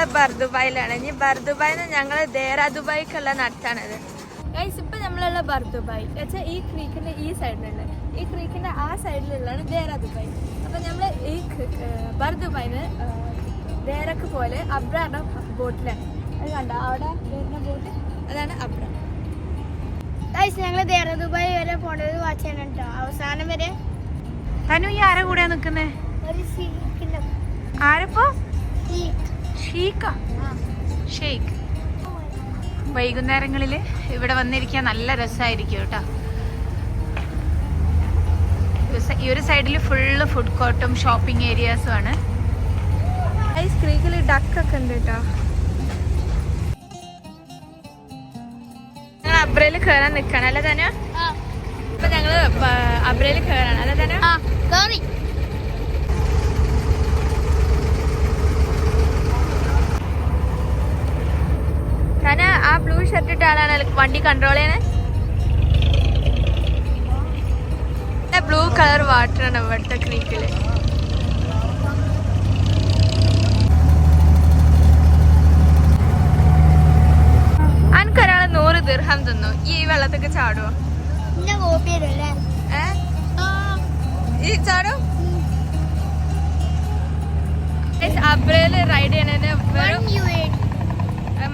ഞങ്ങള് ബർദുബായിലാണ്. ഇനി ബർദുബായിന്ന് ഞങ്ങള് ദേറാ ദുബായിക്കുള്ള നടത്താണത്. ഇപ്പൊ നമ്മളുള്ള ബർദുബായ് വെച്ചാൽ ഈ ക്രീക്കിന്റെ ഈ സൈഡിലുണ്ട്, ഈ ക്രീക്കിന്റെ ആ സൈഡിലുള്ളതാണ് ദേറാ ദുബായ്. അപ്പൊ നമ്മള് ഈ ബർദുബായിന്ന് ദേരക്ക് പോലെ അബ്രാണ് ബോട്ടിലാണ്. അത് കണ്ട അവിടെ വരുന്ന ബോട്ട്, അതാണ് അബ്ര. ഞങ്ങള് ദേറാ ദുബായ് വരെ പോണത് വാച്ച് ചെയ്യണം കേട്ടോ, അവസാനം വരെ. തനു ഈ ആരെ കൂടെയാ നിക്കുന്നേ? ആരപ്പോ? ഷെയ്ഖ്. വൈകുന്നേരങ്ങളില് ഇവിടെ വന്നിരിക്കാൻ നല്ല രസമായിരിക്കും കേട്ടോ. ഈ ഒരു സൈഡിൽ ഫുള്ള് ഫുഡ് കോർട്ടും ഷോപ്പിംഗ് ഏരിയാസും ആണ്. ഐസ് ക്രീക്കിൽ ഡക്കൊക്കെ ഉണ്ട് കേട്ടോ. ഞങ്ങൾ അബ്രയിൽ കയറാൻ നിൽക്കണം അല്ലേ തന്നെ? അപ്പൊ ഞങ്ങള് അബ്രയിൽ കയറാണ് അല്ലേ തന്നെ? തന്നെ ആ ബ്ലൂ ഷർട്ട് ഇട്ട ആളാണ് വണ്ടി കൺട്രോൾ ചെയ്യണേ. ബ്ലൂ കളർ വാട്ടർ ആണ് ഇവിടുത്തെ ക്രീക്കില്. അനക്കൊരാളെ 100 ദിർഹം തന്നു, ഈ വെള്ളത്തൊക്കെ ചാടുവോ? ഈ ചാടും? അബ്രയില് റൈഡ് ചെയ്യണതിന്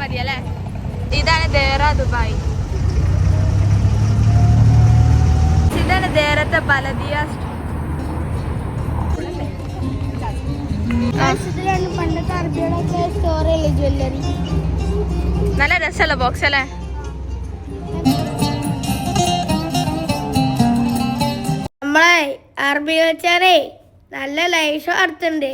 മതിയല്ലേ? ഇതാണ് ദേറാ ദുബായ്. ഇതാണ് ദേറത്തെ ബലദിയ. നല്ല രസമുള്ള ബോക്സ് അല്ലേ? നമ്മളെ അറബി വെച്ചാറേ നല്ല ലൈവ് ഷോ അടുത്തുണ്ട്.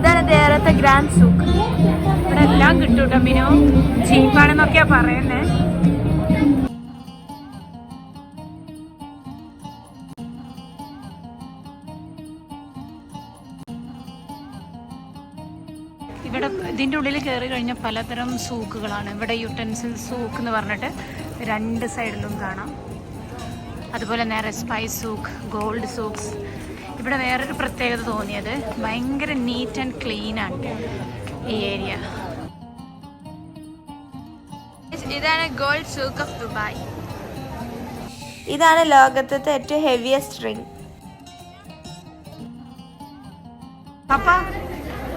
ഇതാണ് ദേറത്തെ ഗ്രാൻഡ് സൂക്ക്. ഇവിടെ എല്ലാം കിട്ടും കേട്ടോ. മിനോ ചീപ്പാണെന്നൊക്കെയാ പറയുന്നേ. ഇവിടെ ഇതിൻ്റെ ഉള്ളിൽ കയറി കഴിഞ്ഞാൽ പലതരം സൂക്കുകളാണ്. ഇവിടെ യുട്ടൻസിൽ സൂക്ക് എന്ന് പറഞ്ഞിട്ട് 2 സൈഡിലും കാണാം. അതുപോലെ നേരെ സ്പൈസ് സൂക്ക്, ഗോൾഡ് സൂക്സ്. ഇവിടെ വേറൊരു പ്രത്യേകത തോന്നിയത് ഭയങ്കര നീറ്റ് ആൻഡ് ക്ലീൻ ആണ് ഈ ഏരിയ. ഇതാണ് ഗോൾഡ് സൂക്ക് ഓഫ് ദുബായ്. ഇതാണ് ലോകത്തെ ഏറ്റവും ഹെവിയസ്റ്റ് റിംഗ്.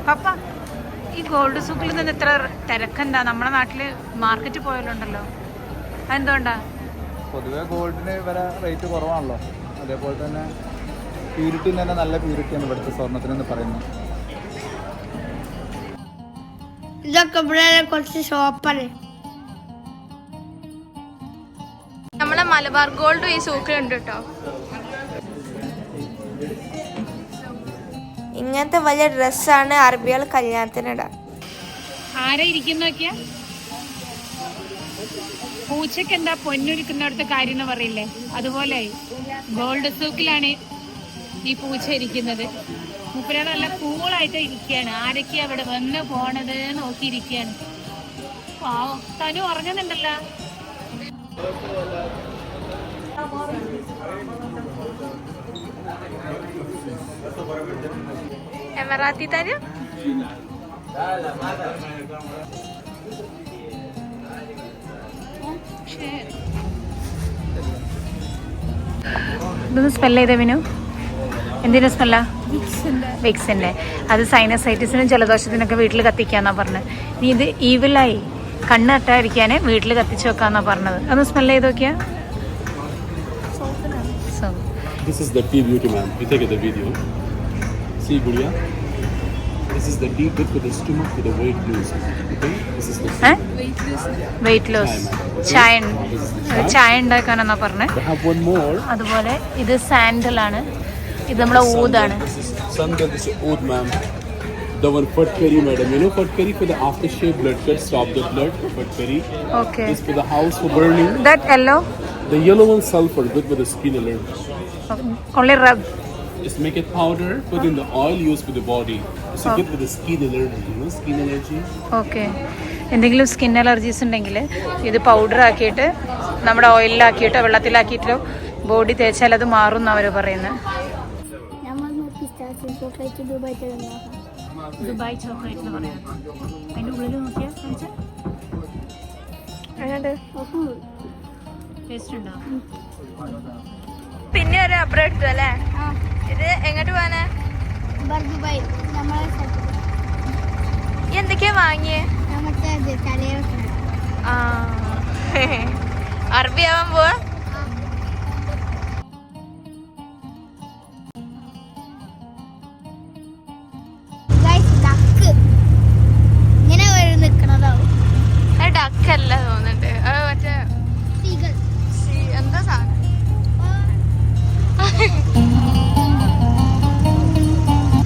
പപ്പ ഈ ഗോൾഡ് സൂക്കിൽ നിന്ന് എത്ര തിരക്കെന്താ? നമ്മുടെ നാട്ടില് മാർക്കറ്റ് പോയാലുണ്ടല്ലോ, അതെന്തുകൊണ്ടാ? പൊതുവെ ഗോൾഡിന് വരെ റേറ്റ് കുറവാണല്ലോ. അതേപോലെ തന്നെ പ്യൂരിറ്റി തന്നെ നല്ല പ്യൂരിറ്റിയാണ് ഇവിടുത്തെ സ്വർണത്തിനെന്ന് പറയുന്നത്. ഇതൊക്കെ ഇവിടെ കുറച്ച് ഷോപ്പാണ്. നമ്മളെ മലബാർ ഗോൾഡും ഈ സൂക്കിലുണ്ട് കേട്ടോ. ഇങ്ങനത്തെ വലിയ ഡ്രസ്സാണ് അറബികൾ കല്യാണത്തിനിടാൻ. ആരാ ഇരിക്കുന്നൊക്കെയാ? പൂച്ചക്ക് എന്താ പൊന്നൊരുക്കുന്നിടത്തെ കാര്യം എന്ന് പറയില്ലേ, അതുപോലെ ഗോൾഡ് സൂക്കിലാണ് ഈ പൂച്ച ഇരിക്കുന്നത്. മുപ്പരാൾ നല്ല കൂളായിട്ട് ഇരിക്കുകയാണ്. ആരൊക്കെയാ അവിടെ വന്ന് പോണത് നോക്കിയിരിക്കുകയാണ്. പാവം തനു ഉറങ്ങുന്നുണ്ടല്ലോ. എമറാത്തി തരും. ഇതൊന്ന് സ്മെല് ചെയ്തേ വിനു. എന്തിനാ സ്മെല്ലാ? വിക്സിന്റെ. അത് സൈനസൈറ്റിസിനും ജലദോഷത്തിനൊക്കെ വീട്ടിൽ കത്തിക്കാന്നാ പറഞ്ഞത്. നീ ഇത് ഈവിലായി കണ്ണ് തട്ടാതിരിക്കാന് വീട്ടിൽ കത്തിച്ചു വെക്കാന്നാ പറഞ്ഞത്. അതൊന്ന് സ്മെല് ചെയ്ത് നോക്കിയാ. This is the tea beauty, ma'am. You take the video. See, Gulia. This is the tea bit with the stomach with the weight loss. Okay? This is the weight loss. ചായ ഉണ്ടാക്കാനെന്നാ പറഞ്ഞത്. I have one more. അതുപോലെ ഇത് sandal ആണ്. ഇത് നമ്മളെ ഊതാണ്. Sandal is oud, ma'am. The one Fatkari, madam. You know Fatkari for the aftershave blood cut, stop the blood. Fatkari. Okay. This for the house for burning. That yellow. The yellow one sulfur, good with the skin allergy. Only rub. Just make it powder, put in the oil, use for the body. It's good with the skin allergy, you know, skin allergy. Okay. എന്തെങ്കിലും skin allergies ഉണ്ടെങ്കിൽ ഇത് powder ആക്കിയിട്ട് നമ്മുടെ ഓയിലിലാക്കിയിട്ടോ വെള്ളത്തിലാക്കിയിട്ടോ body തേച്ചാൽ അത് മാറും എന്നാണ് അവർ പറയുന്നത്. Chocolate Dubai Dubai chocolate എന്ന് പറയാം. അതിൻ്റെ ഉള്ളിൽ നോക്കിയാൽ ടേസ്റ്റ് ഉണ്ടോ? പിന്നെ ഒരു അപ്പുറം എടുത്തു അല്ലേ? ഇത് എങ്ങോട്ട് പോവാനാ? ദുബായ് നമ്മളെ ഈ എന്തൊക്കെയാ വാങ്ങിയേ? മറ്റേ തലേ അറബി ആവാൻ പോവാ.